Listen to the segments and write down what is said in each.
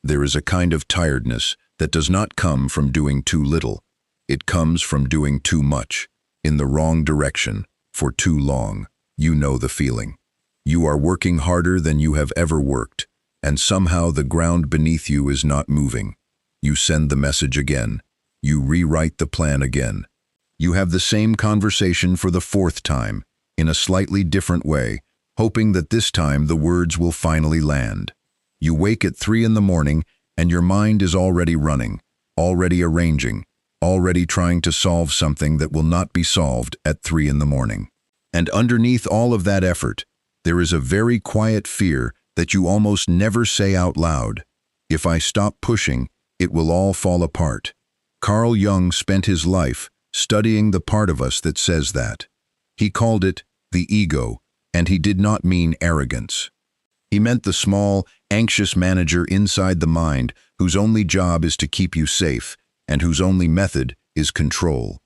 There is a kind of tiredness that does not come from doing too little. It comes from doing too much, in the wrong direction, for too long. You know the feeling. You are working harder than you have ever worked, and somehow the ground beneath you is not moving. You send the message again. You rewrite the plan again. You have the same conversation for the fourth time, in a slightly different way, hoping that this time the words will finally land. You wake at 3 in the morning and your mind is already running, already arranging, already trying to solve something that will not be solved at 3 in the morning. And underneath all of that effort, there is a very quiet fear that you almost never say out loud. If I stop pushing, it will all fall apart. Carl Jung spent his life studying the part of us that says that. He called it the ego, and he did not mean arrogance. He meant the small, anxious manager inside the mind whose only job is to keep you safe and whose only method is control.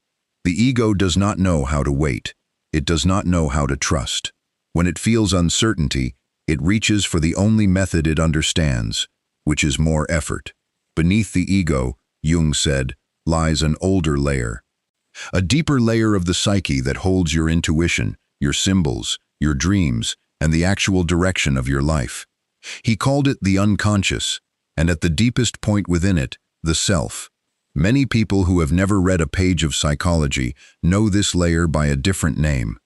The ego does not know how to wait. It does not know how to trust. When it feels uncertainty, it reaches for the only method it understands, which is more effort. Beneath the ego, Jung said, lies an older layer. A deeper layer of the psyche that holds your intuition, your symbols, your dreams, and the actual direction of your life. He called it the unconscious, and at the deepest point within it, the self. Many people who have never read a page of psychology know this layer by a different name.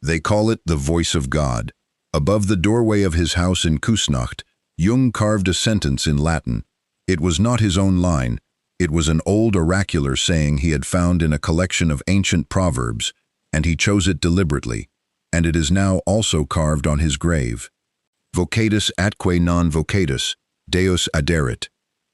They call it the voice of God. Above the doorway of his house in Küsnacht, Jung carved a sentence in Latin. It was not his own line. It was an old oracular saying he had found in a collection of ancient proverbs, and he chose it deliberately, and it is now also carved on his grave. Vocatus atque non vocatus, Deus aderit.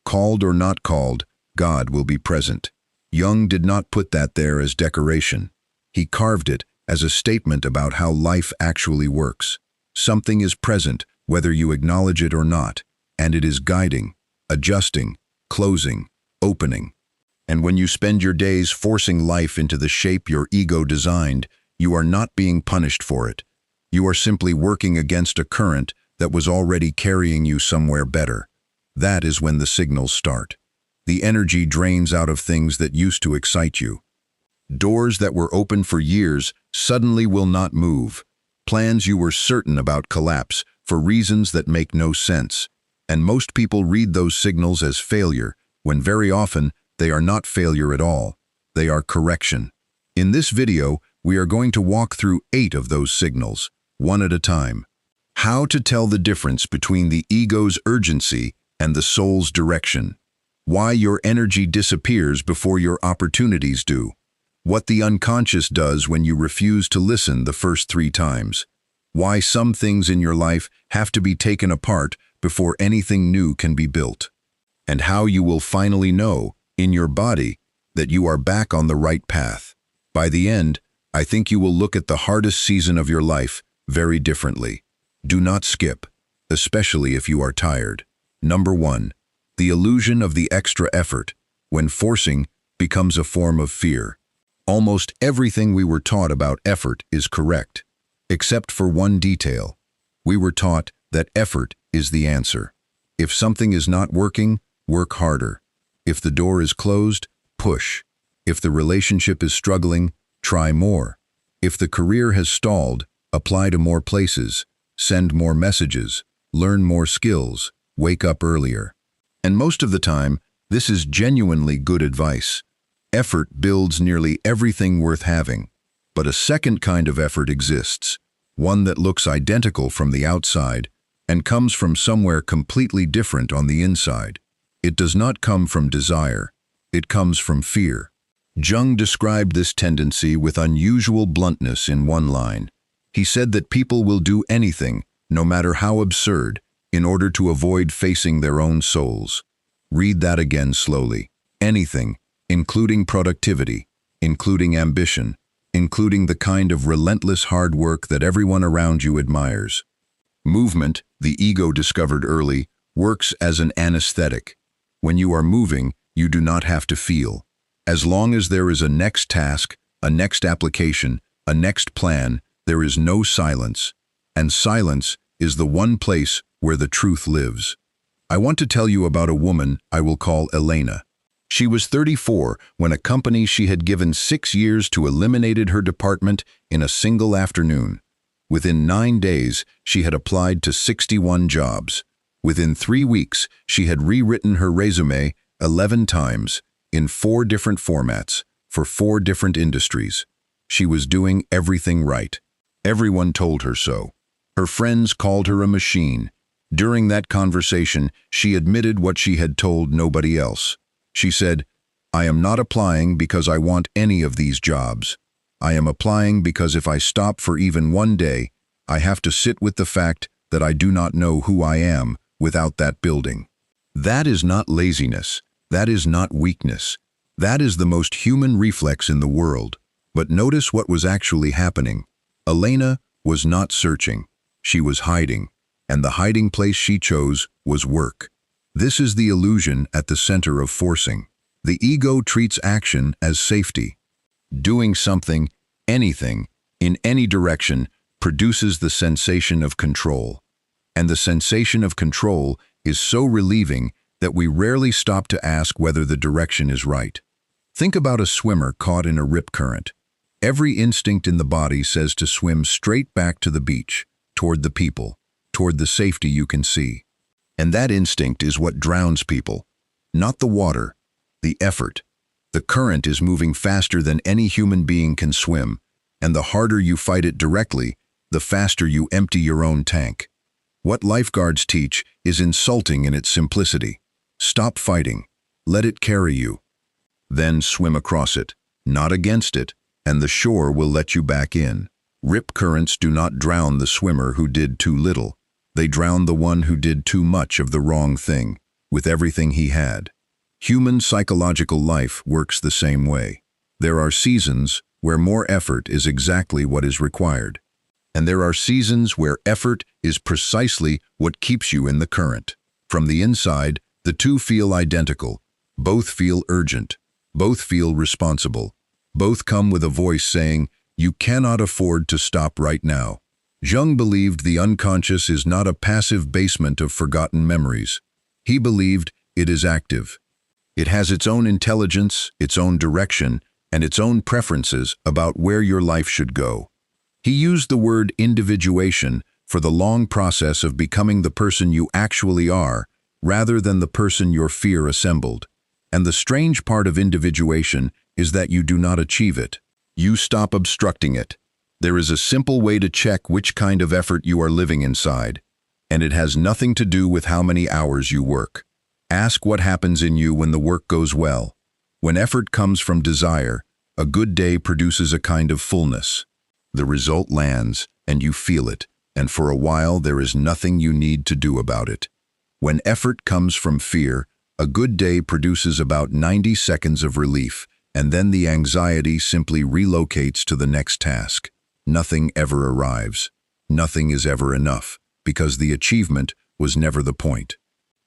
Called or not called, God will be present. Jung did not put that there as decoration. He carved it as a statement about how life actually works. Something is present, whether you acknowledge it or not, and it is guiding, adjusting, closing, opening. And when you spend your days forcing life into the shape your ego designed, you are not being punished for it. You are simply working against a current that was already carrying you somewhere better. That is when the signals start. The energy drains out of things that used to excite you. Doors that were open for years suddenly will not move. Plans you were certain about collapse for reasons that make no sense. And most people read those signals as failure, when very often they are not failure at all. They are correction. In this video, we are going to walk through 8 of those signals, one at a time. How to tell the difference between the ego's urgency and the soul's direction. Why your energy disappears before your opportunities do. What the unconscious does when you refuse to listen the first 3 times. Why some things in your life have to be taken apart before anything new can be built. And how you will finally know, in your body, that you are back on the right path. By the end, I think you will look at the hardest season of your life very differently. Do not skip, especially if you are tired. Number 1. The illusion of the extra effort, when forcing becomes a form of fear. Almost everything we were taught about effort is correct, except for one detail. We were taught that effort is the answer. If something is not working, work harder. If the door is closed, push. If the relationship is struggling, try more. If the career has stalled, apply to more places, send more messages, learn more skills, wake up earlier. And most of the time, this is genuinely good advice. Effort builds nearly everything worth having. But a second kind of effort exists, one that looks identical from the outside and comes from somewhere completely different on the inside. It does not come from desire. It comes from fear. Jung described this tendency with unusual bluntness in one line. He said that people will do anything, no matter how absurd, in order to avoid facing their own souls. Read that again slowly. Anything, including productivity, including ambition, including the kind of relentless hard work that everyone around you admires. Movement, the ego discovered early, works as an anesthetic. When you are moving, you do not have to feel. As long as there is a next task, a next application, a next plan, there is no silence. And silence is the one place where the truth lives. I want to tell you about a woman I will call Elena. She was 34 when a company she had given 6 years to eliminated her department in a single afternoon. Within 9 days, she had applied to 61 jobs. Within 3 weeks, she had rewritten her resume 11 times, in 4 different formats, for 4 different industries. She was doing everything right. Everyone told her so. Her friends called her a machine. During that conversation, she admitted what she had told nobody else. She said, "I am not applying because I want any of these jobs. I am applying because if I stop for even one day, I have to sit with the fact that I do not know who I am without that building." That is not laziness. That is not weakness. That is the most human reflex in the world. But notice what was actually happening. Elena was not searching. She was hiding. And the hiding place she chose was work. This is the illusion at the center of forcing. The ego treats action as safety. Doing something, anything, in any direction, produces the sensation of control. And the sensation of control is so relieving that we rarely stop to ask whether the direction is right. Think about a swimmer caught in a rip current. Every instinct in the body says to swim straight back to the beach, toward the people, toward the safety you can see. And that instinct is what drowns people. Not the water, the effort. The current is moving faster than any human being can swim, and the harder you fight it directly, the faster you empty your own tank. What lifeguards teach is insulting in its simplicity. Stop fighting. Let it carry you. Then swim across it, not against it, and the shore will let you back in. Rip currents do not drown the swimmer who did too little. They drown the one who did too much of the wrong thing, with everything he had. Human psychological life works the same way. There are seasons where more effort is exactly what is required. And there are seasons where effort is precisely what keeps you in the current. From the inside, the two feel identical. Both feel urgent. Both feel responsible. Both come with a voice saying, "You cannot afford to stop right now." Jung believed the unconscious is not a passive basement of forgotten memories. He believed it is active. It has its own intelligence, its own direction, and its own preferences about where your life should go. He used the word individuation for the long process of becoming the person you actually are, rather than the person your fear assembled. And the strange part of individuation is that you do not achieve it. You stop obstructing it. There is a simple way to check which kind of effort you are living inside, and it has nothing to do with how many hours you work. Ask what happens in you when the work goes well. When effort comes from desire, a good day produces a kind of fullness. The result lands, and you feel it, and for a while there is nothing you need to do about it. When effort comes from fear, a good day produces about 90 seconds of relief, and then the anxiety simply relocates to the next task. Nothing ever arrives. Nothing is ever enough, because the achievement was never the point.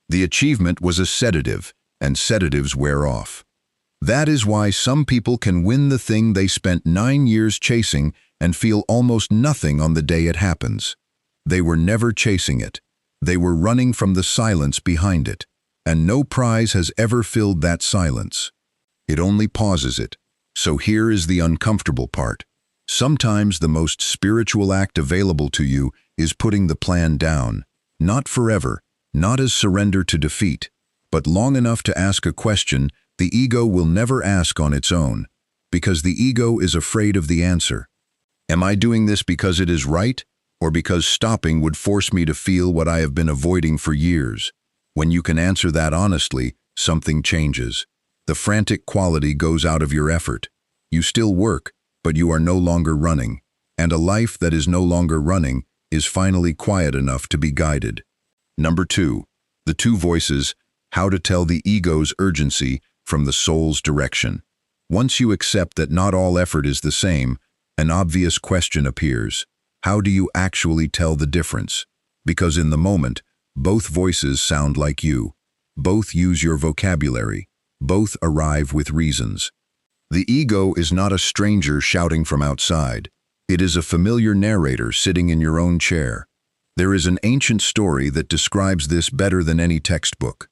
The achievement was a sedative, and sedatives wear off. That is why some people can win the thing they spent 9 years chasing and feel almost nothing on the day it happens. They were never chasing it. They were running from the silence behind it, and no prize has ever filled that silence. It only pauses it. So here is the uncomfortable part. Sometimes the most spiritual act available to you is putting the plan down, not forever, not as surrender to defeat, but long enough to ask a question the ego will never ask on its own, because the ego is afraid of the answer. Am I doing this because it is right, or because stopping would force me to feel what I have been avoiding for years? When you can answer that honestly, something changes. The frantic quality goes out of your effort. You still work, but you are no longer running, and a life that is no longer running is finally quiet enough to be guided. Number 2, the two voices, how to tell the ego's urgency from the soul's direction. Once you accept that not all effort is the same, an obvious question appears. How do you actually tell the difference? Because in the moment, both voices sound like you. Both use your vocabulary. Both arrive with reasons. The ego is not a stranger shouting from outside. It is a familiar narrator sitting in your own chair. There is an ancient story that describes this better than any textbook.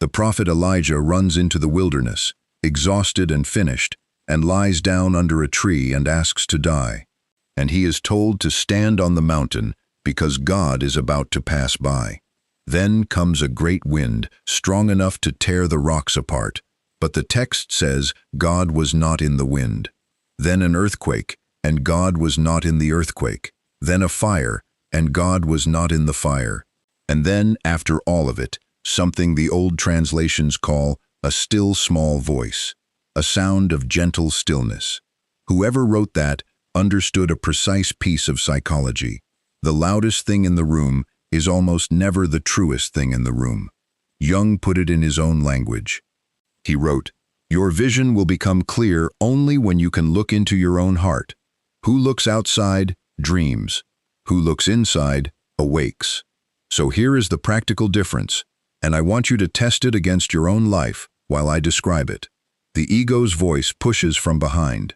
The prophet Elijah runs into the wilderness, exhausted and finished, and lies down under a tree and asks to die. And he is told to stand on the mountain because God is about to pass by. Then comes a great wind, strong enough to tear the rocks apart, but the text says God was not in the wind. Then an earthquake, and God was not in the earthquake. Then a fire, and God was not in the fire. And then, after all of it, something the old translations call a still small voice, a sound of gentle stillness. Whoever wrote that understood a precise piece of psychology. The loudest thing in the room is almost never the truest thing in the room. Jung put it in his own language. He wrote, "Your vision will become clear only when you can look into your own heart. Who looks outside, dreams. Who looks inside, awakes." So here is the practical difference, and I want you to test it against your own life while I describe it. The ego's voice pushes from behind.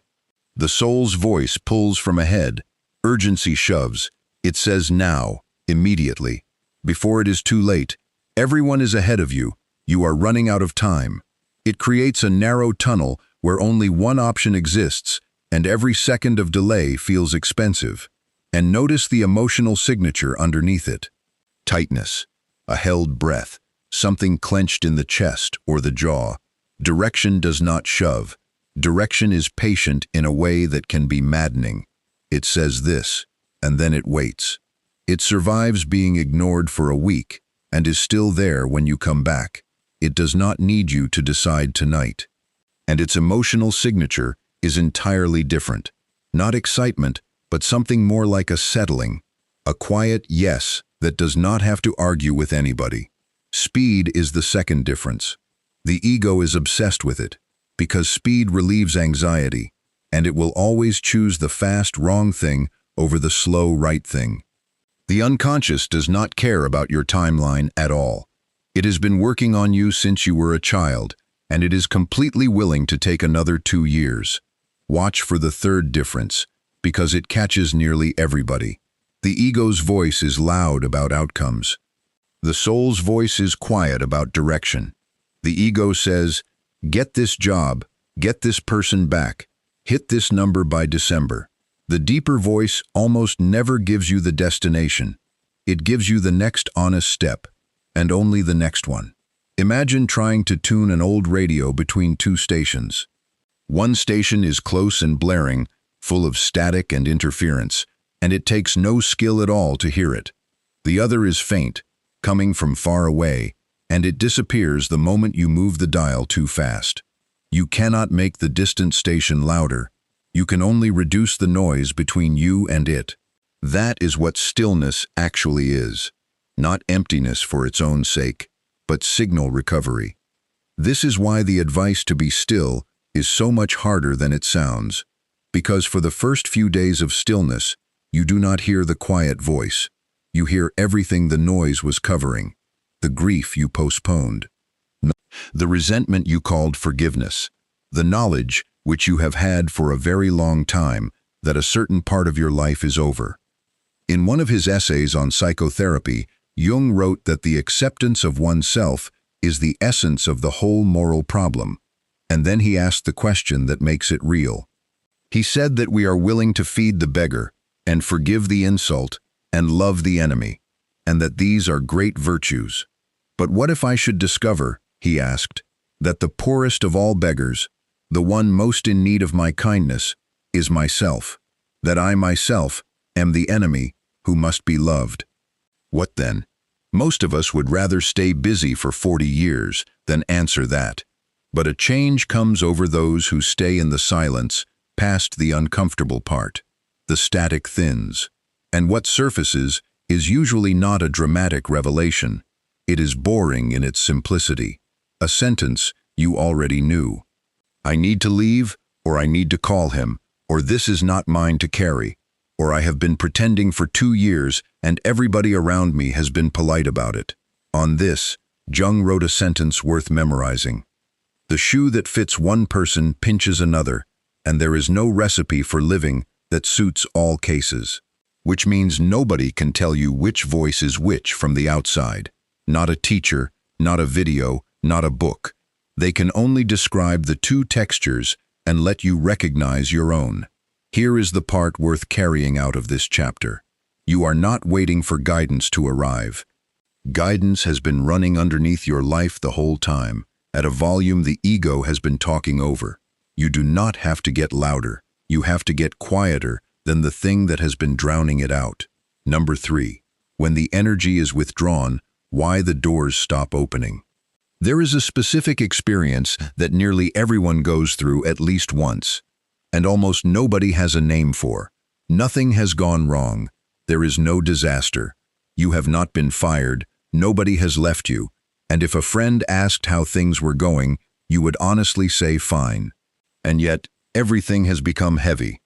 The soul's voice pulls from ahead. Urgency shoves. It says now, immediately, before it is too late. Everyone is ahead of you. You are running out of time. It creates a narrow tunnel where only one option exists, and every second of delay feels expensive. And notice the emotional signature underneath it. Tightness, a held breath, something clenched in the chest or the jaw. Direction does not shove. Direction is patient in a way that can be maddening. It says this, and then it waits. It survives being ignored for a week and is still there when you come back. It does not need you to decide tonight. And its emotional signature is entirely different. Not excitement, but something more like a settling. A quiet yes that does not have to argue with anybody. Speed is the second difference. The ego is obsessed with it, because speed relieves anxiety, and it will always choose the fast wrong thing over the slow right thing. The unconscious does not care about your timeline at all. It has been working on you since you were a child, and it is completely willing to take another 2 years. Watch for the third difference, because it catches nearly everybody. The ego's voice is loud about outcomes. The soul's voice is quiet about direction. The ego says, "Get this job, get this person back, hit this number by December." The deeper voice almost never gives you the destination. It gives you the next honest step, and only the next one. Imagine trying to tune an old radio between two stations. One station is close and blaring, full of static and interference, and it takes no skill at all to hear it. The other is faint, coming from far away, and it disappears the moment you move the dial too fast. You cannot make the distant station louder. You can only reduce the noise between you and it. That is what stillness actually is. Not emptiness for its own sake, but signal recovery. This is why the advice to be still is so much harder than it sounds, because for the first few days of stillness, you do not hear the quiet voice. You hear everything the noise was covering, the grief you postponed, the resentment you called forgiveness, the knowledge which you have had for a very long time that a certain part of your life is over. In one of his essays on psychotherapy, Jung wrote that the acceptance of oneself is the essence of the whole moral problem, and then he asked the question that makes it real. He said that we are willing to feed the beggar, and forgive the insult, and love the enemy, and that these are great virtues. But what if I should discover, he asked, that the poorest of all beggars, the one most in need of my kindness, is myself, that I myself am the enemy who must be loved? What then? Most of us would rather stay busy for 40 years than answer that. But a change comes over those who stay in the silence, past the uncomfortable part. The static thins, and what surfaces is usually not a dramatic revelation. It is boring in its simplicity, a sentence you already knew. I need to leave, or I need to call him, or this is not mine to carry, or I have been pretending for 2 years and everybody around me has been polite about it. On this, Jung wrote a sentence worth memorizing. The shoe that fits one person pinches another, and there is no recipe for living that suits all cases. which means nobody can tell you which voice is which from the outside. Not a teacher, not a video, not a book. They can only describe the two textures and let you recognize your own. Here is the part worth carrying out of this chapter. You are not waiting for guidance to arrive. Guidance has been running underneath your life the whole time, at a volume the ego has been talking over. You do not have to get louder. You have to get quieter than the thing that has been drowning it out. Number 3. When the energy is withdrawn, why the doors stop opening. There is a specific experience that nearly everyone goes through at least once, and almost nobody has a name for. Nothing has gone wrong. There is no disaster. You have not been fired. Nobody has left you. And if a friend asked how things were going, you would honestly say fine. And yet, everything has become heavy.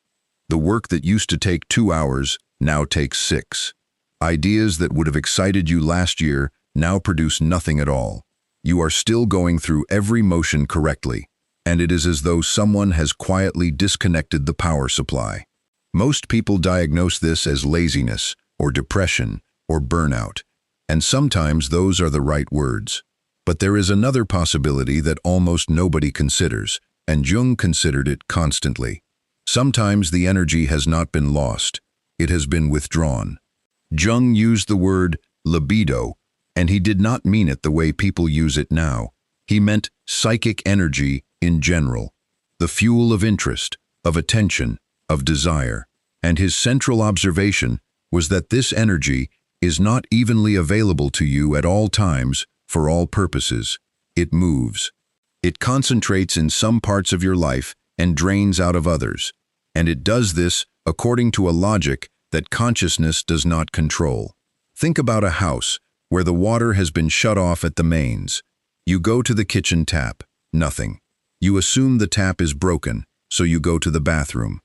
The work that used to take 2 hours now takes 6. Ideas that would have excited you last year now produce nothing at all. You are still going through every motion correctly, and it is as though someone has quietly disconnected the power supply. Most people diagnose this as laziness, or depression, or burnout, and sometimes those are the right words. But there is another possibility that almost nobody considers, and Jung considered it constantly. Sometimes the energy has not been lost, it has been withdrawn. Jung used the word libido, and he did not mean it the way people use it now. He meant psychic energy in general, the fuel of interest, of attention, of desire. And his central observation was that this energy is not evenly available to you at all times for all purposes. It moves. It concentrates in some parts of your life and drains out of others. And it does this according to a logic that consciousness does not control. Think about a house where the water has been shut off at the mains. You go to the kitchen tap, nothing. You assume the tap is broken, so you go to the bathroom.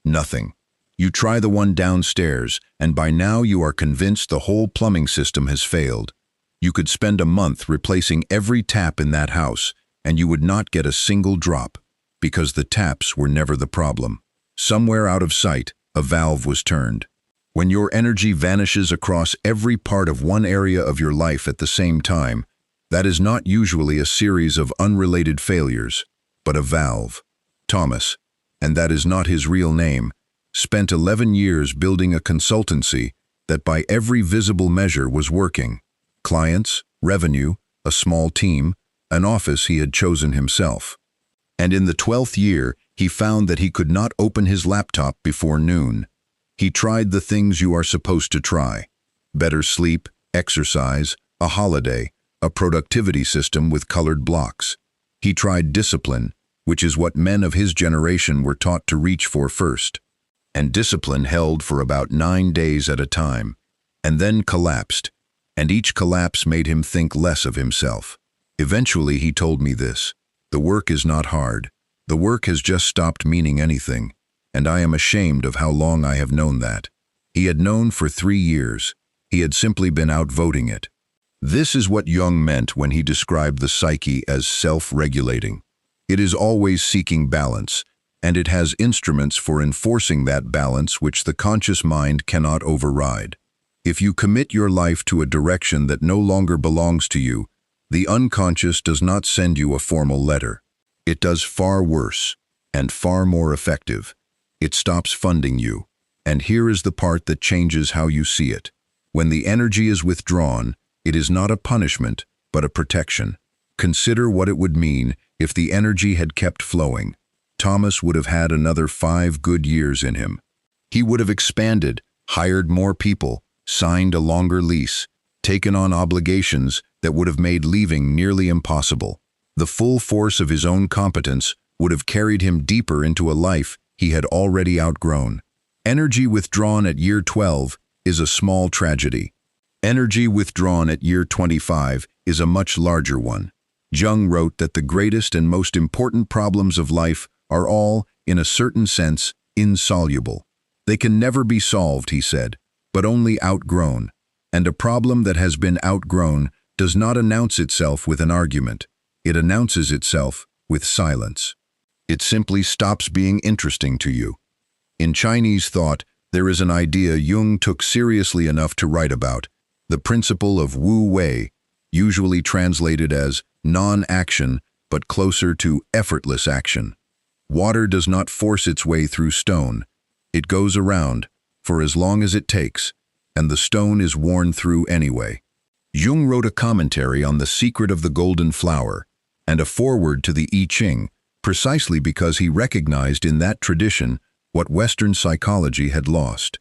Nothing. You try the one downstairs, and by now you are convinced the whole plumbing system has failed. You could spend a month replacing every tap in that house, and you would not get a single drop, because the taps were never the problem. Somewhere out of sight, a valve was turned. When your energy vanishes across every part of one area of your life at the same time, that is not usually a series of unrelated failures, but a valve. Thomas, and that is not his real name, spent 11 years building a consultancy that by every visible measure was working. Clients, revenue, a small team, an office he had chosen himself. And in the 12th year, he found that he could not open his laptop before noon. He tried the things you are supposed to try: better sleep, exercise, a holiday, a productivity system with colored blocks. He tried discipline, which is what men of his generation were taught to reach for first. And discipline held for about 9 days at a time, and then collapsed, and each collapse made him think less of himself. Eventually he told me this: the work is not hard. The work has just stopped meaning anything, and I am ashamed of how long I have known that. He had known for 3 years. He had simply been outvoting it. This is what Jung meant when he described the psyche as self-regulating. It is always seeking balance, and it has instruments for enforcing that balance which the conscious mind cannot override. If you commit your life to a direction that no longer belongs to you, the unconscious does not send you a formal letter. It does far worse, and far more effective. It stops funding you. And here is the part that changes how you see it. When the energy is withdrawn, it is not a punishment, but a protection. Consider what it would mean if the energy had kept flowing. Thomas would have had another 5 good years in him. He would have expanded, hired more people, signed a longer lease, taken on obligations that would have made leaving nearly impossible. The full force of his own competence would have carried him deeper into a life he had already outgrown. Energy withdrawn at year 12 is a small tragedy. Energy withdrawn at year 25 is a much larger one. Jung wrote that the greatest and most important problems of life are all, in a certain sense, insoluble. They can never be solved, he said, but only outgrown. And a problem that has been outgrown does not announce itself with an argument. It announces itself with silence. It simply stops being interesting to you. In Chinese thought, There is an idea Jung took seriously enough to write about, the principle of Wu Wei, usually translated as non-action but closer to effortless action. Water does not force its way through stone. It goes around, for as long as it takes, and the stone is worn through anyway. Jung wrote a commentary on The Secret of the Golden Flower and a foreword to the I Ching, precisely because he recognized in that tradition what Western psychology had lost.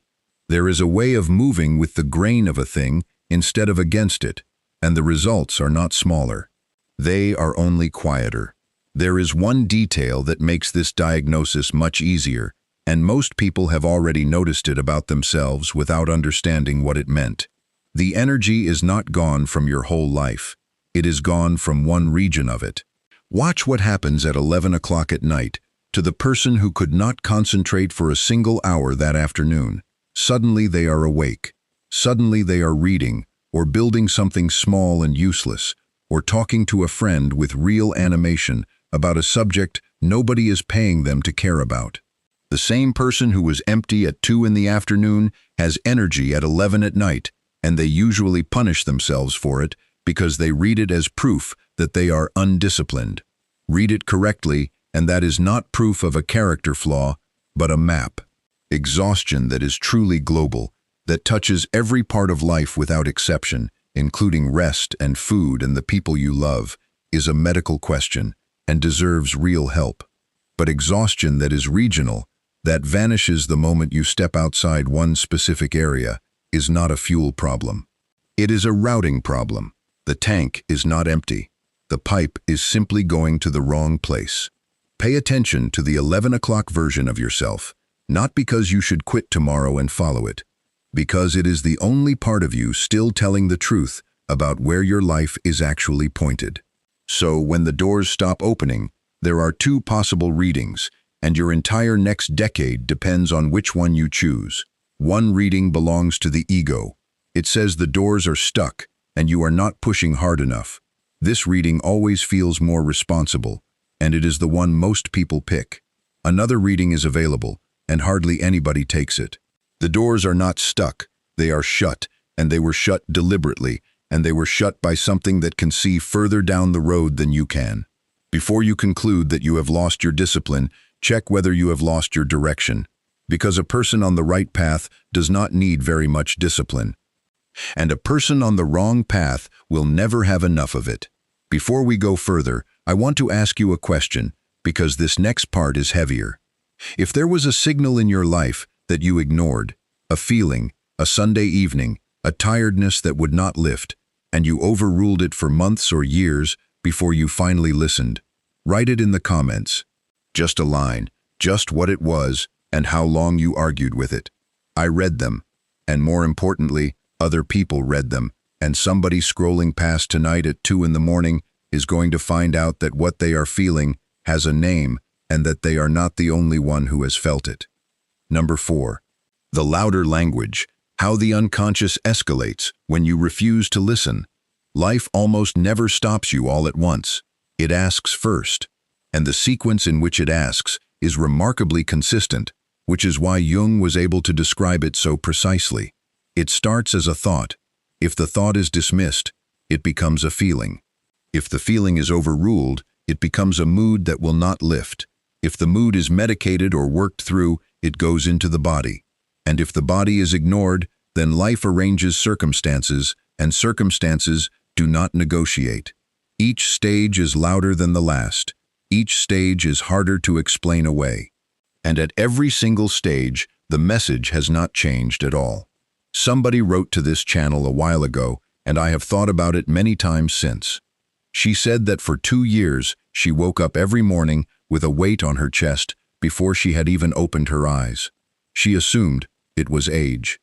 There is a way of moving with the grain of a thing instead of against it, and the results are not smaller. They are only quieter. There is one detail that makes this diagnosis much easier, and most people have already noticed it about themselves without understanding what it meant. The energy is not gone from your whole life. It is gone from one region of it. Watch what happens at 11 o'clock at night to the person who could not concentrate for a single hour that afternoon. Suddenly they are awake. Suddenly they are reading, or building something small and useless, or talking to a friend with real animation about a subject nobody is paying them to care about. The same person who was empty at 2 in the afternoon has energy at 11 at night, and they usually punish themselves for it because they read it as proof that they are undisciplined. Read it correctly, and that is not proof of a character flaw, but a map. Exhaustion that is truly global, that touches every part of life without exception, including rest and food and the people you love, is a medical question and deserves real help. But exhaustion that is regional, that vanishes the moment you step outside one specific area, is not a fuel problem. It is a routing problem. The tank is not empty. The pipe is simply going to the wrong place. Pay attention to the 11 o'clock version of yourself, not because you should quit tomorrow and follow it, because it is the only part of you still telling the truth about where your life is actually pointed. So when the doors stop opening, there are 2 possible readings, and your entire next decade depends on which one you choose. One reading belongs to the ego. It says the doors are stuck, and you are not pushing hard enough. This reading always feels more responsible, and it is the one most people pick. Another reading is available, and hardly anybody takes it. The doors are not stuck, they are shut, and they were shut deliberately, and they were shut by something that can see further down the road than you can. Before you conclude that you have lost your discipline, check whether you have lost your direction, because a person on the right path does not need very much discipline. And a person on the wrong path will never have enough of it. Before we go further, I want to ask you a question, because this next part is heavier. If there was a signal in your life that you ignored, a feeling, a Sunday evening, a tiredness that would not lift, and you overruled it for months or years before you finally listened, write it in the comments. Just a line, just what it was, and how long you argued with it. I read them, and more importantly, other people read them, and somebody scrolling past tonight at 2 in the morning is going to find out that what they are feeling has a name and that they are not the only one who has felt it. Number 4. The louder language, how the unconscious escalates when you refuse to listen. Life almost never stops you all at once. It asks first, and the sequence in which it asks is remarkably consistent, which is why Jung was able to describe it so precisely. It starts as a thought. If the thought is dismissed, it becomes a feeling. If the feeling is overruled, it becomes a mood that will not lift. If the mood is medicated or worked through, it goes into the body. And if the body is ignored, then life arranges circumstances, and circumstances do not negotiate. Each stage is louder than the last. Each stage is harder to explain away. And at every single stage, the message has not changed at all. Somebody wrote to this channel a while ago, and I have thought about it many times since. She said that for 2 years, she woke up every morning with a weight on her chest before she had even opened her eyes. She assumed it was age.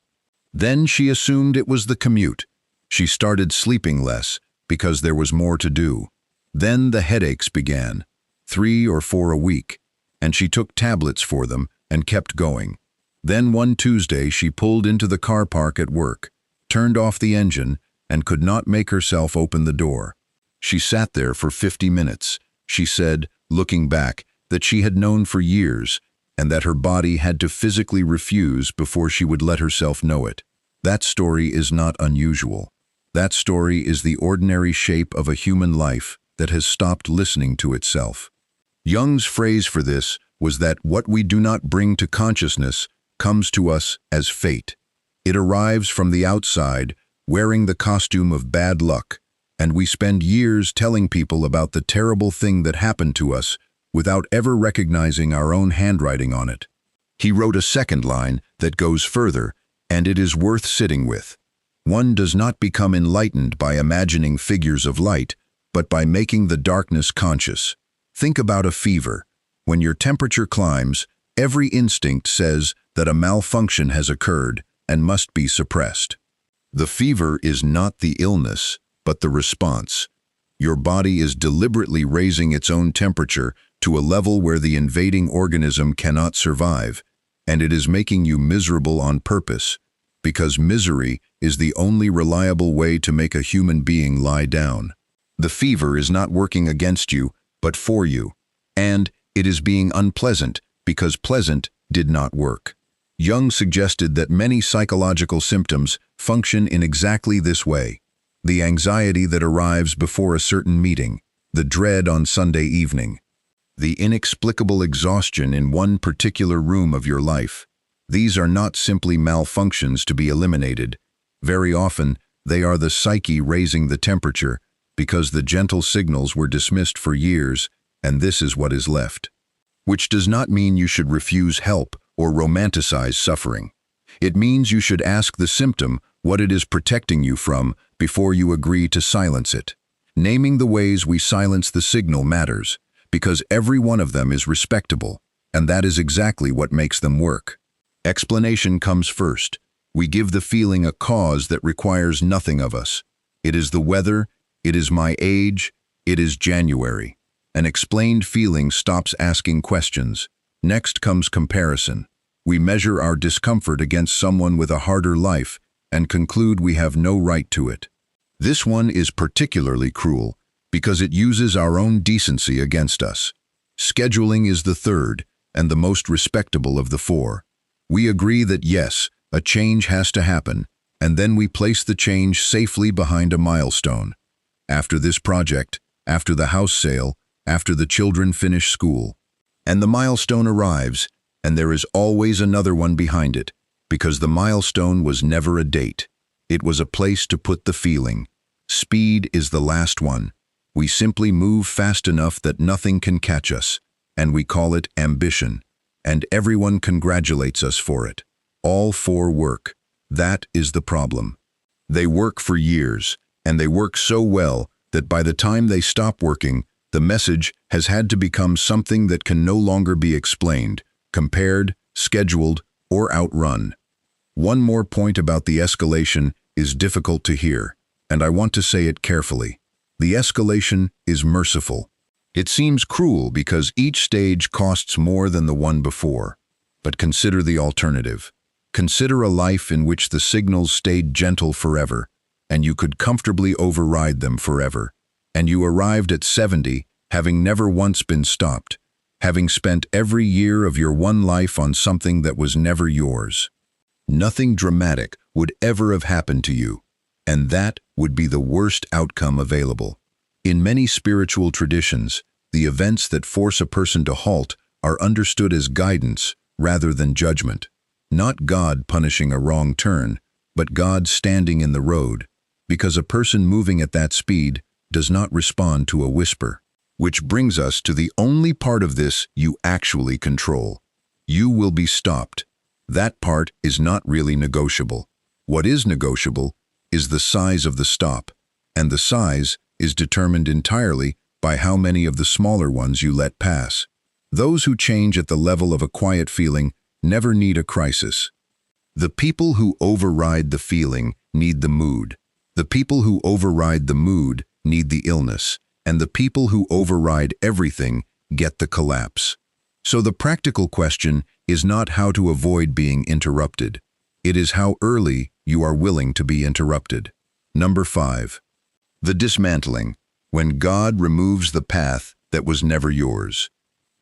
Then she assumed it was the commute. She started sleeping less because there was more to do. Then the headaches began, 3 or 4 a week, and she took tablets for them and kept going. Then one Tuesday she pulled into the car park at work, turned off the engine, and could not make herself open the door. She sat there for 50 minutes. She said, looking back, that she had known for years, and that her body had to physically refuse before she would let herself know it. That story is not unusual. That story is the ordinary shape of a human life that has stopped listening to itself. Jung's phrase for this was that what we do not bring to consciousness comes to us as fate. It arrives from the outside, wearing the costume of bad luck, and we spend years telling people about the terrible thing that happened to us without ever recognizing our own handwriting on it. He wrote a second line that goes further, and it is worth sitting with. One does not become enlightened by imagining figures of light, but by making the darkness conscious. Think about a fever. When your temperature climbs, every instinct says that a malfunction has occurred and must be suppressed. The fever is not the illness, but the response. Your body is deliberately raising its own temperature to a level where the invading organism cannot survive, and it is making you miserable on purpose, because misery is the only reliable way to make a human being lie down. The fever is not working against you, but for you, and it is being unpleasant because pleasant did not work. Jung suggested that many psychological symptoms function in exactly this way. The anxiety that arrives before a certain meeting, the dread on Sunday evening, the inexplicable exhaustion in one particular room of your life. These are not simply malfunctions to be eliminated. Very often, they are the psyche raising the temperature because the gentle signals were dismissed for years, and this is what is left. Which does not mean you should refuse help or romanticize suffering. It means you should ask the symptom what it is protecting you from before you agree to silence it. Naming the ways we silence the signal matters, because every one of them is respectable, and that is exactly what makes them work. Explanation comes first. We give the feeling a cause that requires nothing of us. It is the weather, it is my age, it is January. An explained feeling stops asking questions. Next comes comparison. We measure our discomfort against someone with a harder life and conclude we have no right to it. This one is particularly cruel because it uses our own decency against us. Scheduling is the third and the most respectable of the four. We agree that yes, a change has to happen, and then we place the change safely behind a milestone. After this project, after the house sale, after the children finish school. And the milestone arrives, and there is always another one behind it, because the milestone was never a date. It was a place to put the feeling. Speed is the last one. We simply move fast enough that nothing can catch us, and we call it ambition. And everyone congratulates us for it. All four work. That is the problem. They work for years, and they work so well that by the time they stop working, the message has had to become something that can no longer be explained, compared, scheduled, or outrun. One more point about the escalation is difficult to hear, and I want to say it carefully. The escalation is merciful. It seems cruel because each stage costs more than the one before. But consider the alternative. Consider a life in which the signals stayed gentle forever, and you could comfortably override them forever. And you arrived at 70, having never once been stopped, having spent every year of your one life on something that was never yours. Nothing dramatic would ever have happened to you, and that would be the worst outcome available. In many spiritual traditions, the events that force a person to halt are understood as guidance rather than judgment. Not God punishing a wrong turn, but God standing in the road, because a person moving at that speed does not respond to a whisper. Which brings us to the only part of this you actually control. You will be stopped. That part is not really negotiable. What is negotiable is the size of the stop, and the size is determined entirely by how many of the smaller ones you let pass. Those who change at the level of a quiet feeling never need a crisis. The people who override the feeling need the mood. The people who override the mood need the illness, and the people who override everything get the collapse. So the practical question is not how to avoid being interrupted. It is how early you are willing to be interrupted. Number 5. The dismantling, when God removes the path that was never yours.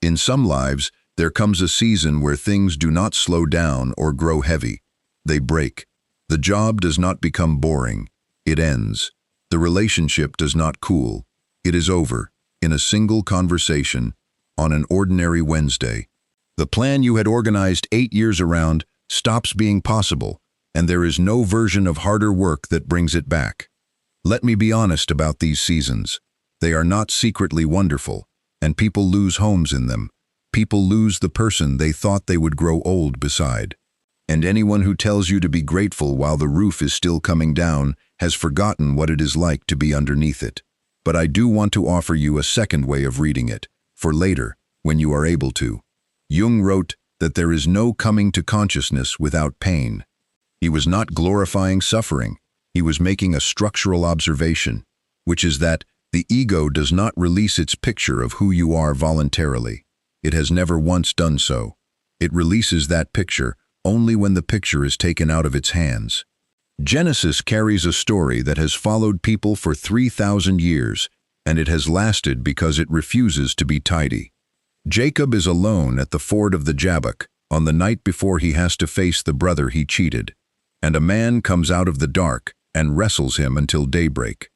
In some lives, There comes a season where things do not slow down or grow heavy. They break. The job does not become boring. It ends. The relationship does not cool. It is over, in a single conversation, on an ordinary Wednesday. The plan you had organized 8 years around stops being possible, and there is no version of harder work that brings it back. Let me be honest about these seasons. They are not secretly wonderful, and people lose homes in them. People lose the person they thought they would grow old beside. And anyone who tells you to be grateful while the roof is still coming down has forgotten what it is like to be underneath it. But I do want to offer you a second way of reading it, for later, when you are able to. Jung wrote that there is no coming to consciousness without pain. He was not glorifying suffering. He was making a structural observation, which is that the ego does not release its picture of who you are voluntarily. It has never once done so. It releases that picture only when the picture is taken out of its hands. Genesis carries a story that has followed people for 3,000 years, and it has lasted because it refuses to be tidy. Jacob is alone at the ford of the Jabbok on the night before he has to face the brother he cheated, and a man comes out of the dark and wrestles him until daybreak.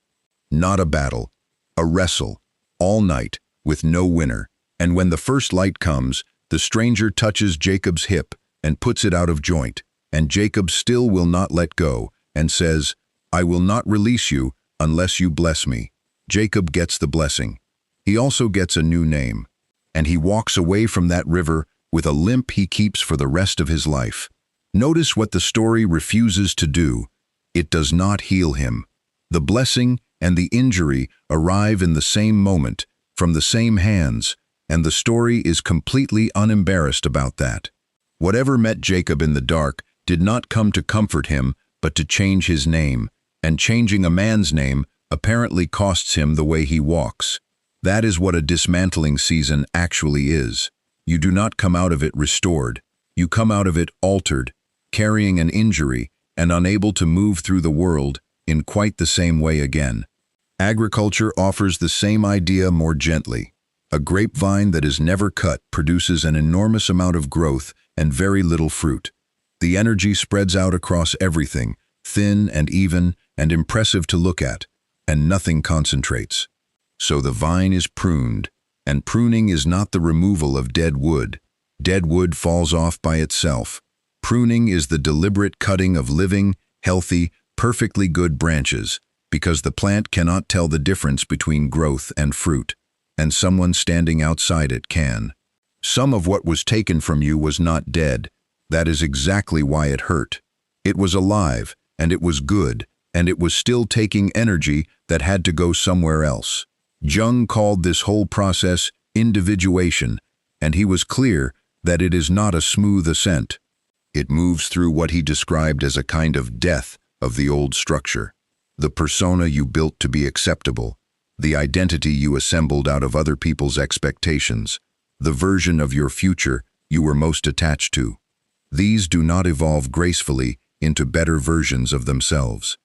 Not a battle, a wrestle, all night, with no winner, and when the first light comes, the stranger touches Jacob's hip and puts it out of joint, and Jacob still will not let go, and says, "I will not release you unless you bless me." Jacob gets the blessing. He also gets a new name, and he walks away from that river with a limp he keeps for the rest of his life. Notice what the story refuses to do. It does not heal him. The blessing and the injury arrive in the same moment, from the same hands, and the story is completely unembarrassed about that. Whatever met Jacob in the dark did not come to comfort him, but to change his name, and changing a man's name apparently costs him the way he walks. That is what a dismantling season actually is. You do not come out of it restored. You come out of it altered, carrying an injury and unable to move through the world in quite the same way again. Agriculture offers the same idea more gently. A grapevine that is never cut produces an enormous amount of growth and very little fruit. The energy spreads out across everything, thin and even and impressive to look at, and nothing concentrates. So the vine is pruned, and pruning is not the removal of dead wood. Dead wood falls off by itself. Pruning is the deliberate cutting of living, healthy, perfectly good branches, because the plant cannot tell the difference between growth and fruit, and someone standing outside it can. Some of what was taken from you was not dead. That is exactly why it hurt. It was alive, and it was good, and it was still taking energy that had to go somewhere else. Jung called this whole process individuation, and he was clear that it is not a smooth ascent. It moves through what he described as a kind of death of the old structure. The persona you built to be acceptable, the identity you assembled out of other people's expectations, the version of your future you were most attached to. These do not evolve gracefully into better versions of themselves.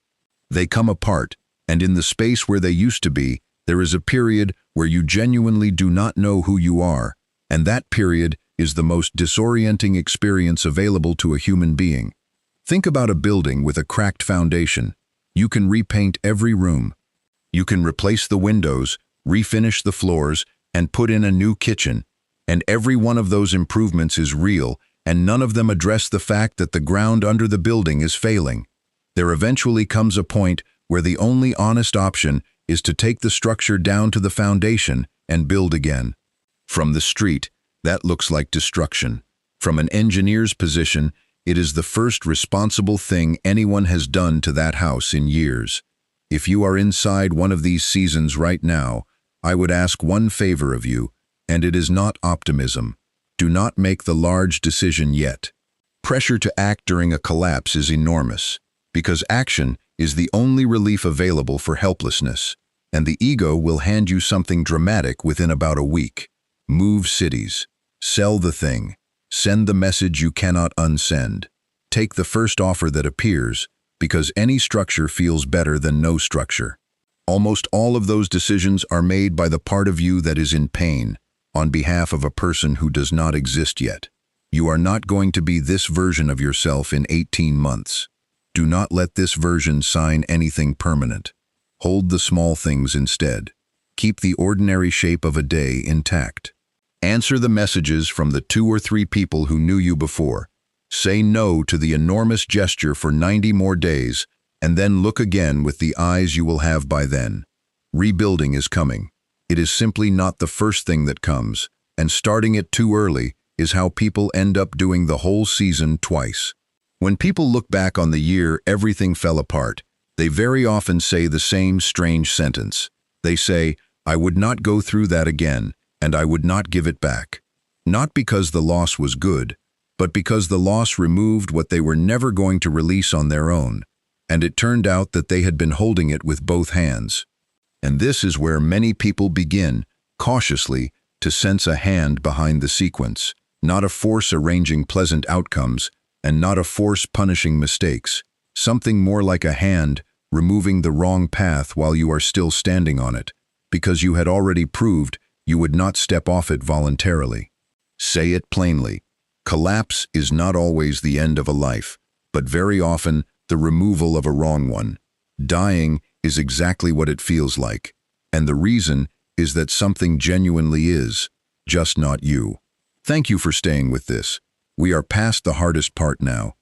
They come apart, and in the space where they used to be, there is a period where you genuinely do not know who you are, and that period is the most disorienting experience available to a human being. Think about a building with a cracked foundation. You can repaint every room. You can replace the windows, refinish the floors, and put in a new kitchen. And every one of those improvements is real, and none of them address the fact that the ground under the building is failing. There eventually comes a point where the only honest option is to take the structure down to the foundation and build again. From the street, that looks like destruction. From an engineer's position, it is the first responsible thing anyone has done to that house in years. If you are inside one of these seasons right now, I would ask one favor of you, and it is not optimism. Do not make the large decision yet. Pressure to act during a collapse is enormous, because action is the only relief available for helplessness, and the ego will hand you something dramatic within about a week. Move cities. Sell the thing. Send the message you cannot unsend. Take the first offer that appears, because any structure feels better than no structure. Almost all of those decisions are made by the part of you that is in pain, on behalf of a person who does not exist yet. You are not going to be this version of yourself in 18 months. Do not let this version sign anything permanent. Hold the small things instead. Keep the ordinary shape of a day intact. Answer the messages from the 2 or 3 people who knew you before. Say no to the enormous gesture for 90 more days, and then look again with the eyes you will have by then. Rebuilding is coming. It is simply not the first thing that comes, and starting it too early is how people end up doing the whole season twice. When people look back on the year everything fell apart, they very often say the same strange sentence. They say, "I would not go through that again, and I would not give it back." Not because the loss was good, but because the loss removed what they were never going to release on their own, and it turned out that they had been holding it with both hands. And this is where many people begin, cautiously, to sense a hand behind the sequence, not a force arranging pleasant outcomes, and not a force punishing mistakes. Something more like a hand removing the wrong path while you are still standing on it, because you had already proved you would not step off it voluntarily. Say it plainly. Collapse is not always the end of a life, but very often the removal of a wrong one. Dying is exactly what it feels like, and the reason is that something genuinely is, just not you. Thank you for staying with this. We are past the hardest part now.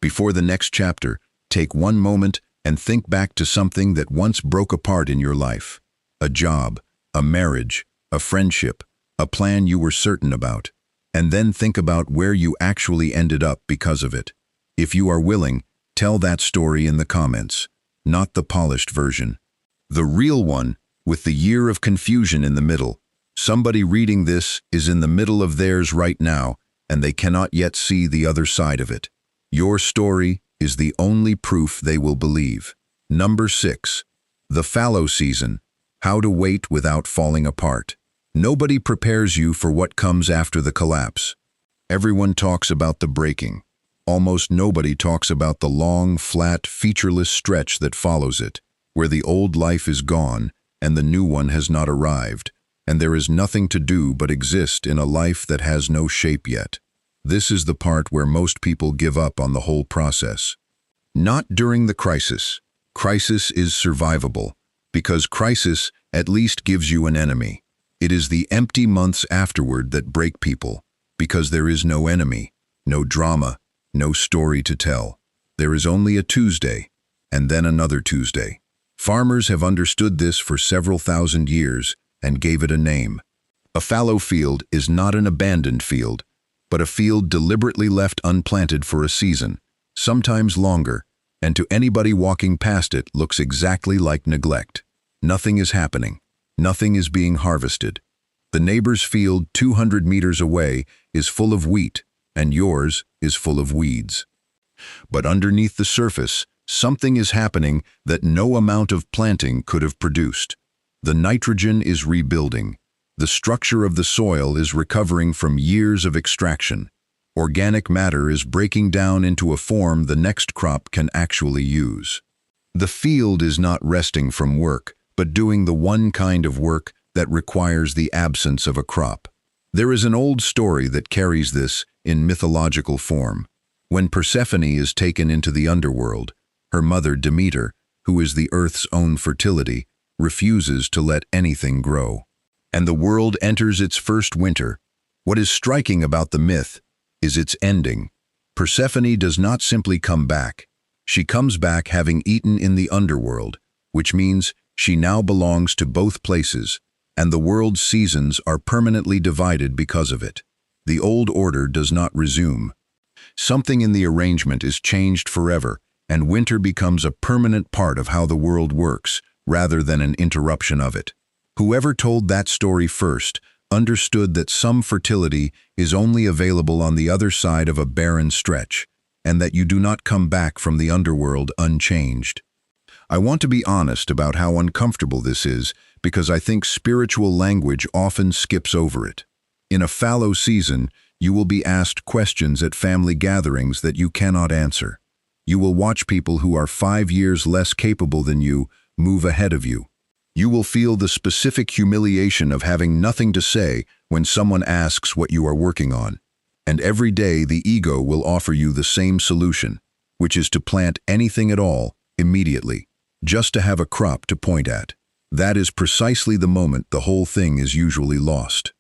Before the next chapter, take one moment and think back to something that once broke apart in your life. A job, a marriage, a friendship, a plan you were certain about. And then think about where you actually ended up because of it. If you are willing, tell that story in the comments, not the polished version. The real one, with the year of confusion in the middle. Somebody reading this is in the middle of theirs right now, and they cannot yet see the other side of it. Your story is the only proof they will believe. Number 6. The fallow season. How to wait without falling apart. Nobody prepares you for what comes after the collapse. Everyone talks about the breaking. Almost nobody talks about the long, flat, featureless stretch that follows it, where the old life is gone and the new one has not arrived, and there is nothing to do but exist in a life that has no shape yet. This is the part where most people give up on the whole process. Not during the crisis. Crisis is survivable, because crisis at least gives you an enemy. It is the empty months afterward that break people, because there is no enemy, no drama, no story to tell. There is only a Tuesday, and then another Tuesday. Farmers have understood this for several thousand years and gave it a name. A fallow field is not an abandoned field, but a field deliberately left unplanted for a season, sometimes longer, and to anybody walking past it looks exactly like neglect. Nothing is happening. Nothing is being harvested. The neighbor's field 200 meters away is full of wheat, and yours is full of weeds. But underneath the surface, something is happening that no amount of planting could have produced. The nitrogen is rebuilding. The structure of the soil is recovering from years of extraction. Organic matter is breaking down into a form the next crop can actually use. The field is not resting from work, but doing the one kind of work that requires the absence of a crop. There is an old story that carries this in mythological form. When Persephone is taken into the underworld, her mother Demeter, who is the earth's own fertility, refuses to let anything grow. And the world enters its first winter. What is striking about the myth is its ending. Persephone does not simply come back. She comes back having eaten in the underworld, which means she now belongs to both places, and the world's seasons are permanently divided because of it. The old order does not resume. Something in the arrangement is changed forever, and winter becomes a permanent part of how the world works, rather than an interruption of it. Whoever told that story first understood that some fertility is only available on the other side of a barren stretch, and that you do not come back from the underworld unchanged. I want to be honest about how uncomfortable this is, because I think spiritual language often skips over it. In a fallow season, you will be asked questions at family gatherings that you cannot answer. You will watch people who are 5 years less capable than you move ahead of you. You will feel the specific humiliation of having nothing to say when someone asks what you are working on. And every day the ego will offer you the same solution, which is to plant anything at all immediately, just to have a crop to point at. That is precisely the moment the whole thing is usually lost.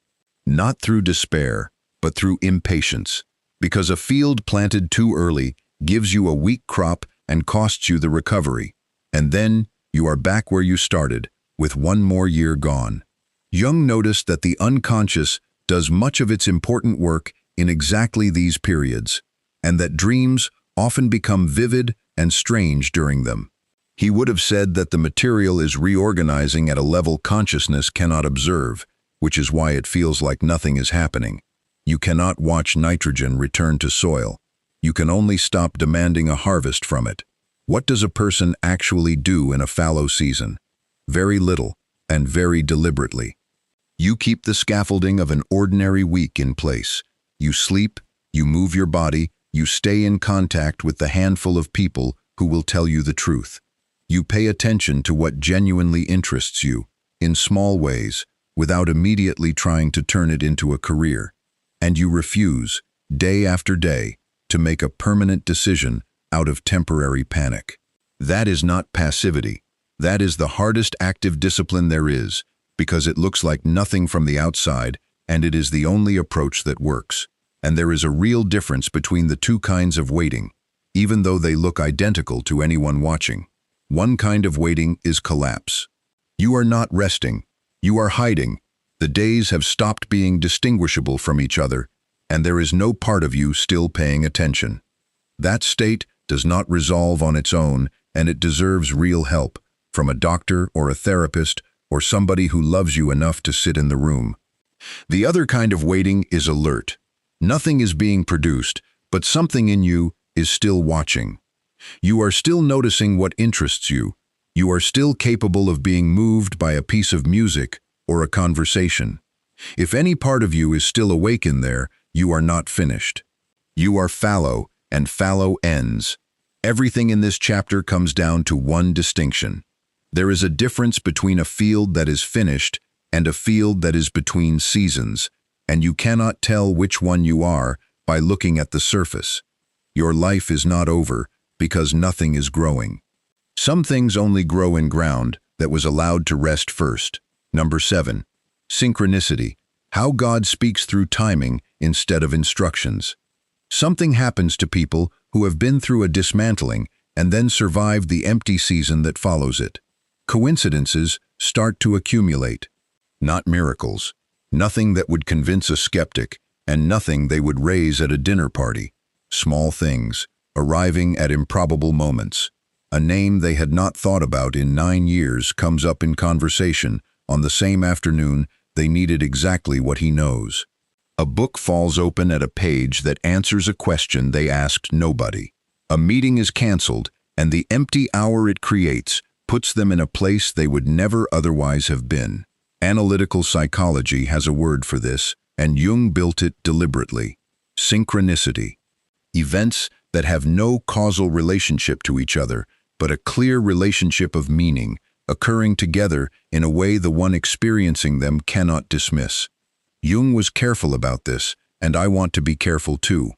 Not through despair, but through impatience, because a field planted too early gives you a weak crop and costs you the recovery, and then you are back where you started, with one more year gone. Jung noticed that the unconscious does much of its important work in exactly these periods, and that dreams often become vivid and strange during them. He would have said that the material is reorganizing at a level consciousness cannot observe, which is why it feels like nothing is happening. You cannot watch nitrogen return to soil. You can only stop demanding a harvest from it. What does a person actually do in a fallow season? Very little, and very deliberately. You keep the scaffolding of an ordinary week in place. You sleep, you move your body, you stay in contact with the handful of people who will tell you the truth. You pay attention to what genuinely interests you, in small ways, without immediately trying to turn it into a career. And you refuse, day after day, to make a permanent decision out of temporary panic. That is not passivity. That is the hardest active discipline there is, because it looks like nothing from the outside, and it is the only approach that works. And there is a real difference between the two kinds of waiting, even though they look identical to anyone watching. One kind of waiting is collapse. You are not resting. You are hiding. The days have stopped being distinguishable from each other, and there is no part of you still paying attention. That state does not resolve on its own, and it deserves real help, from a doctor or a therapist or somebody who loves you enough to sit in the room. The other kind of waiting is alert. Nothing is being produced, but something in you is still watching. You are still noticing what interests you. You are still capable of being moved by a piece of music or a conversation. If any part of you is still awake in there, you are not finished. You are fallow, and fallow ends. Everything in this chapter comes down to one distinction. There is a difference between a field that is finished and a field that is between seasons, and you cannot tell which one you are by looking at the surface. Your life is not over because nothing is growing. Some things only grow in ground that was allowed to rest first. Number 7. Synchronicity. How God speaks through timing instead of instructions. Something happens to people who have been through a dismantling and then survived the empty season that follows it. Coincidences start to accumulate. Not miracles. Nothing that would convince a skeptic, and nothing they would raise at a dinner party. Small things, arriving at improbable moments. A name they had not thought about in 9 years comes up in conversation on the same afternoon they needed exactly what he knows. A book falls open at a page that answers a question they asked nobody. A meeting is canceled, and the empty hour it creates puts them in a place they would never otherwise have been. Analytical psychology has a word for this, and Jung built it deliberately. Synchronicity. Events that have no causal relationship to each other, but a clear relationship of meaning, occurring together in a way the one experiencing them cannot dismiss. Jung was careful about this, and I want to be careful too.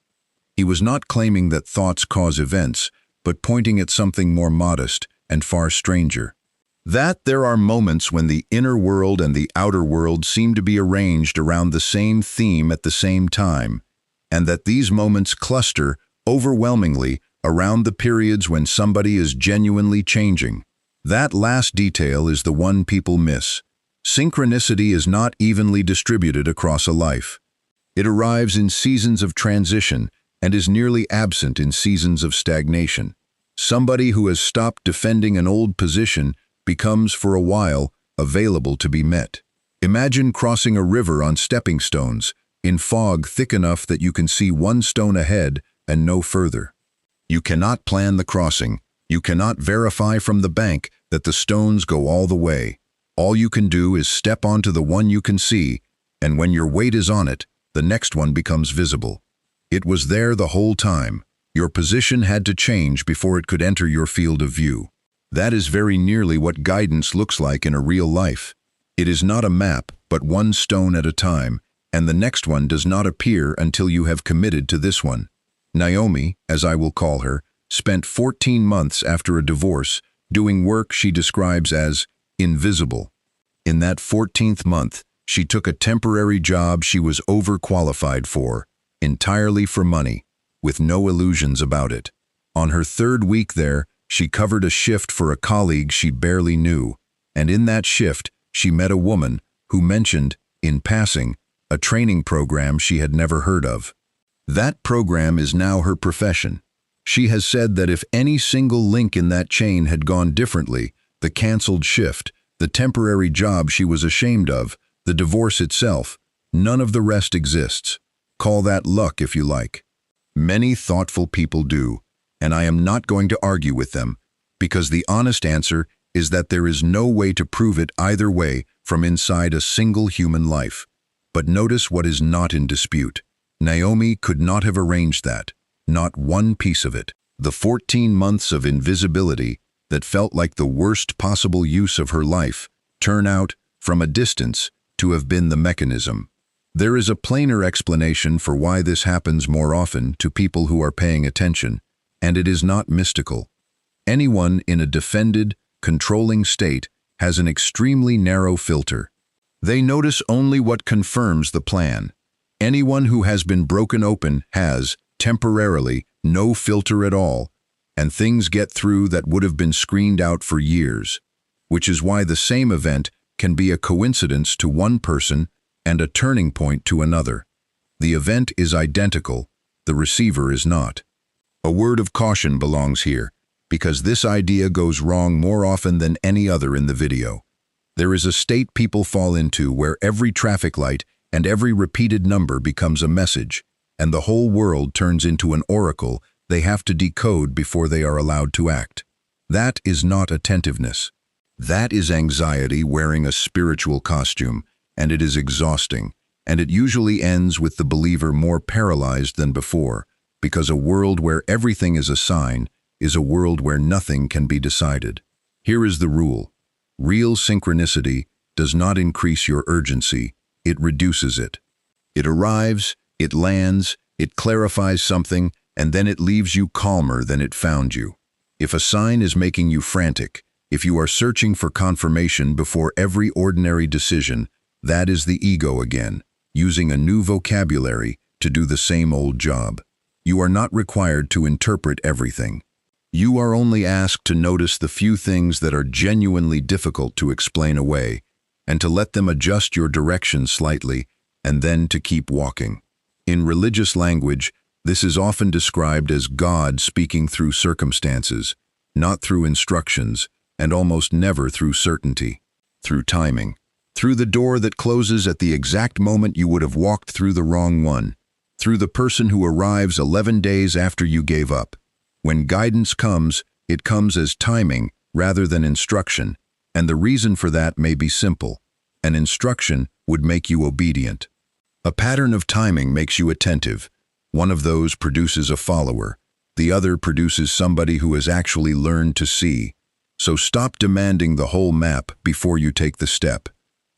He was not claiming that thoughts cause events, but pointing at something more modest and far stranger. That there are moments when the inner world and the outer world seem to be arranged around the same theme at the same time, and that these moments cluster overwhelmingly around the periods when somebody is genuinely changing. That last detail is the one people miss. Synchronicity is not evenly distributed across a life. It arrives in seasons of transition and is nearly absent in seasons of stagnation. Somebody who has stopped defending an old position becomes, for a while, available to be met. Imagine crossing a river on stepping stones, in fog thick enough that you can see one stone ahead and no further. You cannot plan the crossing. You cannot verify from the bank that the stones go all the way. All you can do is step onto the one you can see, and when your weight is on it, the next one becomes visible. It was there the whole time. Your position had to change before it could enter your field of view. That is very nearly what guidance looks like in a real life. It is not a map, but one stone at a time, and the next one does not appear until you have committed to this one. Naomi, as I will call her, spent 14 months after a divorce doing work she describes as invisible. In that 14th month, she took a temporary job she was overqualified for, entirely for money, with no illusions about it. On her 3rd week there, she covered a shift for a colleague she barely knew, and in that shift, she met a woman who mentioned, in passing, a training program she had never heard of. That program is now her profession. She has said that if any single link in that chain had gone differently, the canceled shift, the temporary job she was ashamed of, the divorce itself, none of the rest exists. Call that luck if you like. Many thoughtful people do, and I am not going to argue with them, because the honest answer is that there is no way to prove it either way from inside a single human life. But notice what is not in dispute. Naomi could not have arranged that, not one piece of it. The 14 months of invisibility that felt like the worst possible use of her life turn out, from a distance, to have been the mechanism. There is a plainer explanation for why this happens more often to people who are paying attention, and it is not mystical. Anyone in a defended, controlling state has an extremely narrow filter. They notice only what confirms the plan. Anyone who has been broken open has, temporarily, no filter at all, and things get through that would have been screened out for years, which is why the same event can be a coincidence to one person and a turning point to another. The event is identical, the receiver is not. A word of caution belongs here, because this idea goes wrong more often than any other in the video. There is a state people fall into where every traffic light and every repeated number becomes a message, and the whole world turns into an oracle they have to decode before they are allowed to act. That is not attentiveness. That is anxiety wearing a spiritual costume, and it is exhausting, and it usually ends with the believer more paralyzed than before, because a world where everything is a sign is a world where nothing can be decided. Here is the rule. Real synchronicity does not increase your urgency, it reduces it. It arrives, it lands, it clarifies something, and then it leaves you calmer than it found you. If a sign is making you frantic, if you are searching for confirmation before every ordinary decision, that is the ego again, using a new vocabulary to do the same old job. You are not required to interpret everything. You are only asked to notice the few things that are genuinely difficult to explain away, and to let them adjust your direction slightly, and then to keep walking. In religious language, this is often described as God speaking through circumstances, not through instructions, and almost never through certainty, through timing, through the door that closes at the exact moment you would have walked through the wrong one, through the person who arrives 11 days after you gave up. When guidance comes, it comes as timing rather than instruction, and the reason for that may be simple. An instruction would make you obedient. A pattern of timing makes you attentive. One of those produces a follower. The other produces somebody who has actually learned to see. So stop demanding the whole map before you take the step.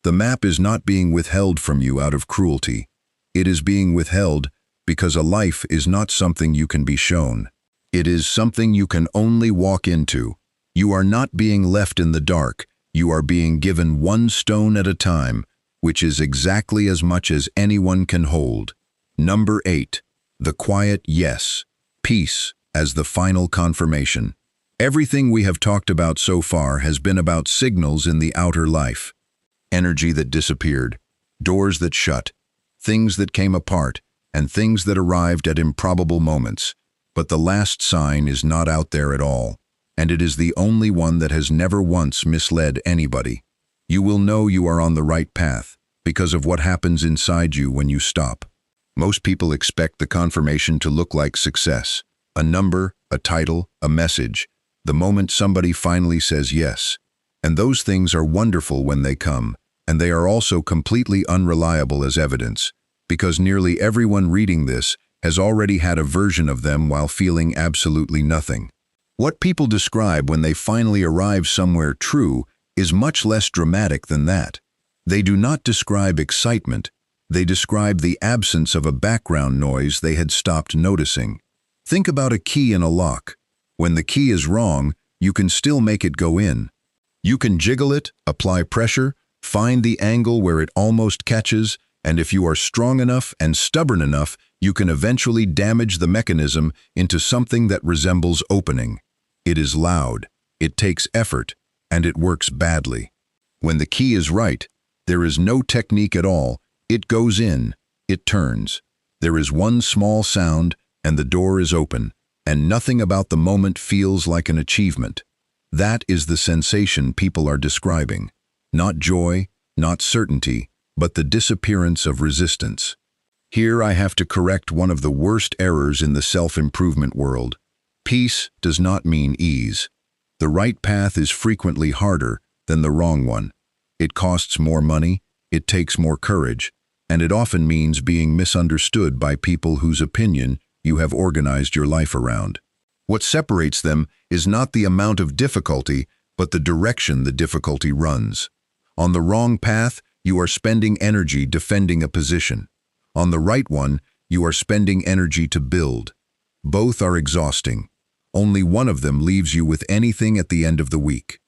The map is not being withheld from you out of cruelty. It is being withheld because a life is not something you can be shown. It is something you can only walk into. You are not being left in the dark. You are being given one stone at a time, which is exactly as much as anyone can hold. Number 8. The quiet yes. Peace as the final confirmation. Everything we have talked about so far has been about signals in the outer life. Energy that disappeared, doors that shut, things that came apart, and things that arrived at improbable moments. But the last sign is not out there at all, and it is the only one that has never once misled anybody. You will know you are on the right path because of what happens inside you when you stop. Most people expect the confirmation to look like success, a number, a title, a message, the moment somebody finally says yes. And those things are wonderful when they come, and they are also completely unreliable as evidence, because nearly everyone reading this has already had a version of them while feeling absolutely nothing. What people describe when they finally arrive somewhere true is much less dramatic than that. They do not describe excitement. They describe the absence of a background noise they had stopped noticing. Think about a key in a lock. When the key is wrong, you can still make it go in. You can jiggle it, apply pressure, find the angle where it almost catches, and if you are strong enough and stubborn enough, you can eventually damage the mechanism into something that resembles opening. It is loud, it takes effort, and it works badly. When the key is right, there is no technique at all. It goes in, it turns. There is one small sound, and the door is open, and nothing about the moment feels like an achievement. That is the sensation people are describing. Not joy, not certainty, but the disappearance of resistance. Here I have to correct one of the worst errors in the self-improvement world. Peace does not mean ease. The right path is frequently harder than the wrong one. It costs more money, it takes more courage, and it often means being misunderstood by people whose opinion you have organized your life around. What separates them is not the amount of difficulty, but the direction the difficulty runs. On the wrong path, you are spending energy defending a position. On the right one, you are spending energy to build. Both are exhausting. Only one of them leaves you with anything at the end of the week.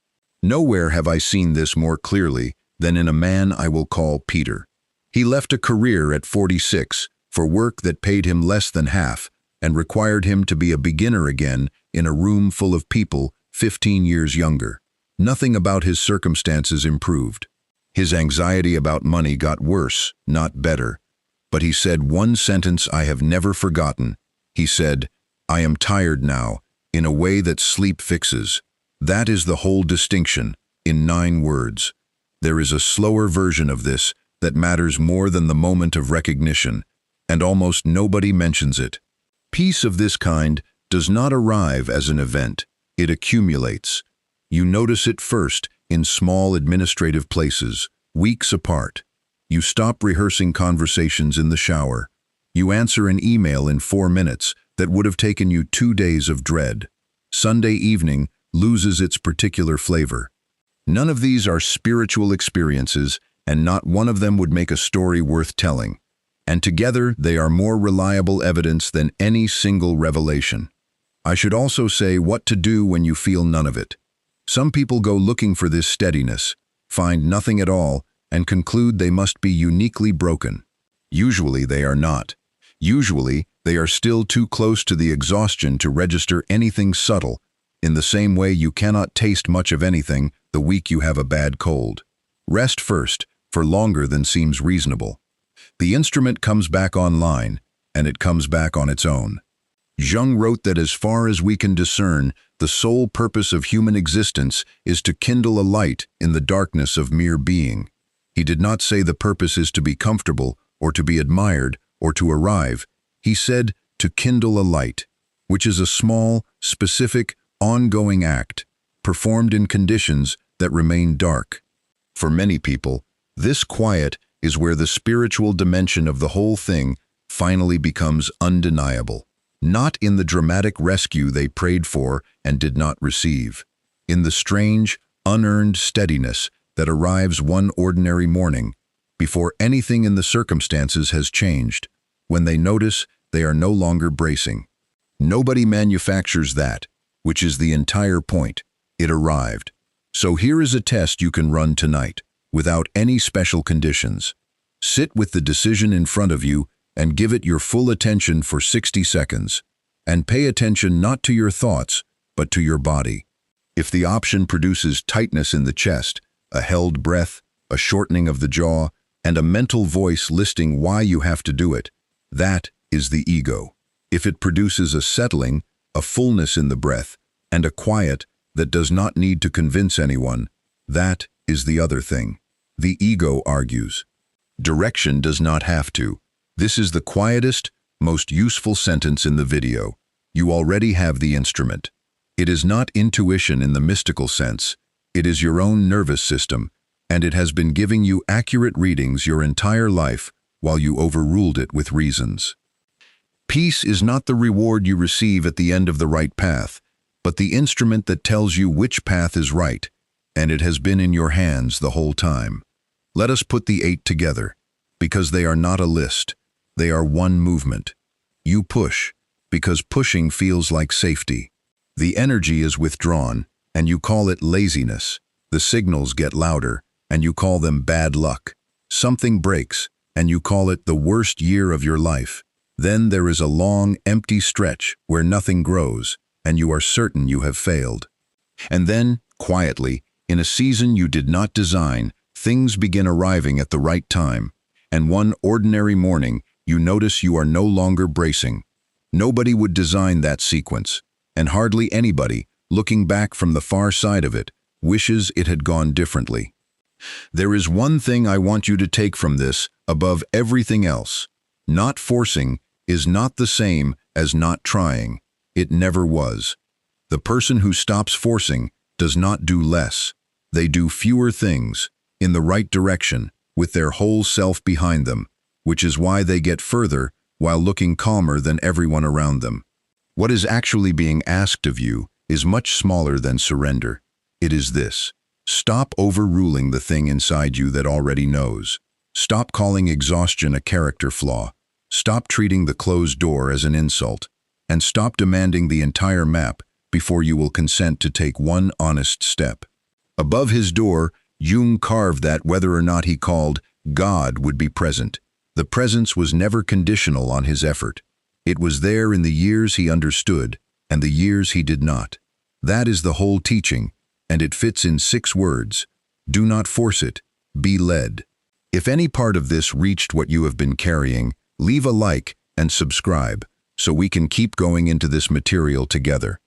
Nowhere have I seen this more clearly than in a man I will call Peter. He left a career at 46 for work that paid him less than half and required him to be a beginner again in a room full of people 15 years younger. Nothing about his circumstances improved. His anxiety about money got worse, not better. But he said one sentence I have never forgotten. He said, "I am tired now," in a way that sleep fixes. That is the whole distinction, in 9 words. There is a slower version of this that matters more than the moment of recognition, and almost nobody mentions it. Peace of this kind does not arrive as an event, it accumulates. You notice it first in small administrative places, weeks apart. You stop rehearsing conversations in the shower. You answer an email in 4 minutes that would have taken you 2 days of dread. Sunday evening loses its particular flavor. None of these are spiritual experiences, and not one of them would make a story worth telling. And together they are more reliable evidence than any single revelation. I should also say what to do when you feel none of it. Some people go looking for this steadiness, find nothing at all, and conclude they must be uniquely broken. Usually they are not. Usually they are still too close to the exhaustion to register anything subtle, in the same way you cannot taste much of anything the week you have a bad cold. Rest first, for longer than seems reasonable. The instrument comes back online, and it comes back on its own. Jung wrote that as far as we can discern, the sole purpose of human existence is to kindle a light in the darkness of mere being. He did not say the purpose is to be comfortable, or to be admired, or to arrive. He said to kindle a light, which is a small, specific, ongoing act, performed in conditions that remain dark. For many people, this quiet is where the spiritual dimension of the whole thing finally becomes undeniable. Not in the dramatic rescue they prayed for and did not receive. In the strange, unearned steadiness that arrives one ordinary morning, before anything in the circumstances has changed, when they notice they are no longer bracing. Nobody manufactures that, which is the entire point. It arrived. So here is a test you can run tonight, without any special conditions. Sit with the decision in front of you and give it your full attention for 60 seconds. And pay attention not to your thoughts, but to your body. If the option produces tightness in the chest, a held breath, a shortening of the jaw, and a mental voice listing why you have to do it, that is the ego. If it produces a settling, a fullness in the breath, and a quiet that does not need to convince anyone, that is the other thing. The ego argues. Direction does not have to. This is the quietest, most useful sentence in the video. You already have the instrument. It is not intuition in the mystical sense. It is your own nervous system, and it has been giving you accurate readings your entire life while you overruled it with reasons. Peace is not the reward you receive at the end of the right path. but the instrument that tells you which path is right, and it has been in your hands the whole time. Let us put the 8 together, because they are not a list, they are one movement. You push, because pushing feels like safety. The energy is withdrawn, and you call it laziness. The signals get louder, and you call them bad luck. Something breaks, and you call it the worst year of your life. Then there is a long, empty stretch where nothing grows, and you are certain you have failed. And then, quietly, in a season you did not design, things begin arriving at the right time, and one ordinary morning you notice you are no longer bracing. Nobody would design that sequence, and hardly anybody, looking back from the far side of it, wishes it had gone differently. There is one thing I want you to take from this above everything else. Not forcing is not the same as not trying. It never was. The person who stops forcing does not do less. They do fewer things, in the right direction, with their whole self behind them, which is why they get further while looking calmer than everyone around them. What is actually being asked of you is much smaller than surrender. It is this: stop overruling the thing inside you that already knows. Stop calling exhaustion a character flaw. Stop treating the closed door as an insult. And stop demanding the entire map before you will consent to take one honest step. Above his door, Jung carved that whether or not he called, God would be present. The presence was never conditional on his effort. It was there in the years he understood and the years he did not. That is the whole teaching, and it fits in 6 words. Do not force it. Be led. If any part of this reached what you have been carrying, leave a like and subscribe so we can keep going into this material together.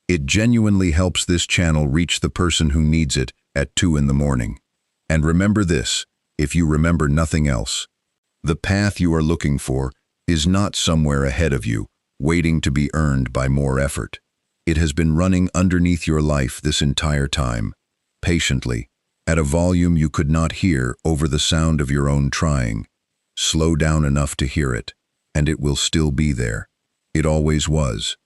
It genuinely helps this channel reach the person who needs it at 2 in the morning. And remember this, if you remember nothing else. The path you are looking for is not somewhere ahead of you, waiting to be earned by more effort. It has been running underneath your life this entire time, patiently, at a volume you could not hear over the sound of your own trying. Slow down enough to hear it, and it will still be there. It always was.